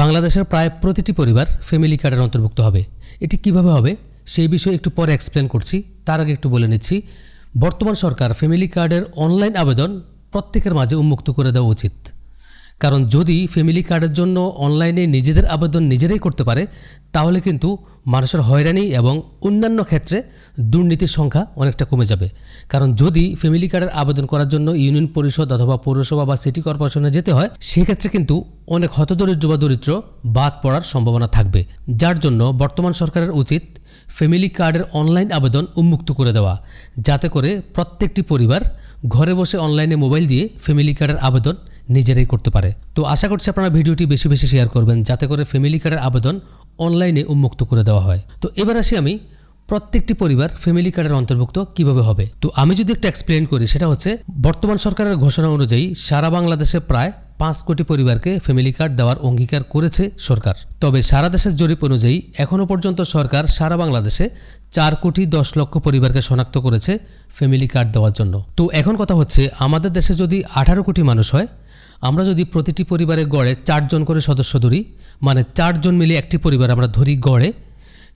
বাংলাদেশের প্রায় প্রতিটি পরিবার ফ্যামিলি কার্ডের অন্তর্ভুক্ত হবে। এটি কিভাবে হবে সেই বিষয়ে একটু পরে এক্সপ্লেন করছি। তার আগে একটু বলে নিচ্ছি, বর্তমান সরকার ফ্যামিলি কার্ডের অনলাইন আবেদন প্রত্যেকের মাঝে উন্মুক্ত করে দেওয়া উচিত। কারণ যদি ফ্যামিলি কার্ডের জন্য অনলাইনে নিজেদের আবেদন নিজেরাই করতে পারে, তাহলে কিন্তু মানুষের হয়রানি এবং অন্যান্য ক্ষেত্রে দুর্নীতির সংখ্যা অনেকটা কমে যাবে। কারণ যদি ফ্যামিলি কার্ডের আবেদন করার জন্য ইউনিয়ন পরিষদ অথবা পৌরসভা বা সিটি কর্পোরেশনে যেতে হয়, সেক্ষেত্রে কিন্তু অনেক হতদরিদ্র বা দরিদ্র বাদ পড়ার সম্ভাবনা থাকবে। যার জন্য বর্তমান সরকারের উচিত ফ্যামিলি কার্ডের অনলাইন আবেদন উন্মুক্ত করে দেওয়া, যাতে করে প্রত্যেকটি পরিবার ঘরে বসে অনলাইনে মোবাইল দিয়ে ফ্যামিলি কার্ডের আবেদন নিজেরাই করতে পারে। তো আশা করছি আপনারা ভিডিওটি বেশি বেশি শেয়ার করবেন, যাতে করে ফ্যামিলি কার্ডের আবেদন অনলাইনে উন্মুক্ত করে দেওয়া হয়। তো এবার আসি আমি প্রত্যেকটি পরিবার ফ্যামিলি কার্ডের অন্তর্ভুক্ত কিভাবে হবে। তো আমি যদি একটু এক্সপ্লেন করি, সেটা হচ্ছে বর্তমান সরকারের ঘোষণা অনুযায়ী সারা বাংলাদেশে প্রায় 5 কোটি পরিবারকে ফ্যামিলি কার্ড দেওয়ার অঙ্গীকার করেছে সরকার। তবে সারা দেশের জরিপ অনুযায়ী এখনও পর্যন্ত সরকার সারা বাংলাদেশে 4 কোটি 10 লক্ষ পরিবারকে শনাক্ত করেছে ফ্যামিলি কার্ড দেওয়ার জন্য। তো এখন কথা হচ্ছে, আমাদের দেশে যদি 18 কোটি মানুষ হয়, আমরা যদি প্রতিটি পরিবারে গড়ে 4 জন করে সদস্য ধরি, মানে 4 জন মিলে একটি পরিবার আমরা ধরি গড়ে,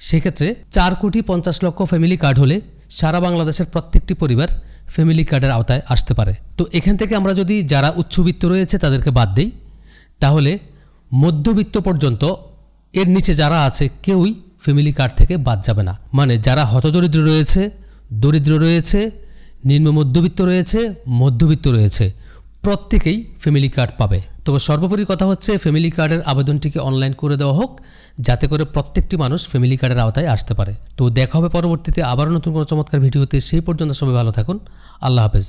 সেক্ষেত্রে 4 কোটি 50 লক্ষ ফ্যামিলি কার্ড হলে সারা বাংলাদেশের প্রত্যেকটি পরিবার ফ্যামিলি কার্ডের আওতায় আসতে পারে। তো এখান থেকে আমরা যদি যারা উচ্চবিত্ত রয়েছে তাদেরকে বাদ দিই, তাহলে মধ্যবিত্ত পর্যন্ত এর নিচে যারা আছে কেউই ফ্যামিলি কার্ড থেকে বাদ যাবে না। মানে যারা হতদরিদ্র রয়েছে, দরিদ্র রয়েছে, নিম্ন মধ্যবিত্ত রয়েছে, মধ্যবিত্ত রয়েছে, প্রত্যেকেই ফ্যামিলি কার্ড পাবে। তবে সর্বোপরি কথা হচ্ছে, ফ্যামিলি কার্ডের আবেদনটিকে অনলাইন করে দেওয়া হোক, যাতে করে প্রত্যেকটি মানুষ ফ্যামিলি কার্ডের আওতায় আসতে পারে। তো দেখা হবে পরবর্তীতে আবারও নতুন কোনো চমৎকার ভিডিওতে। সেই পর্যন্ত সবাই ভালো থাকুন। আল্লাহ হাফেজ।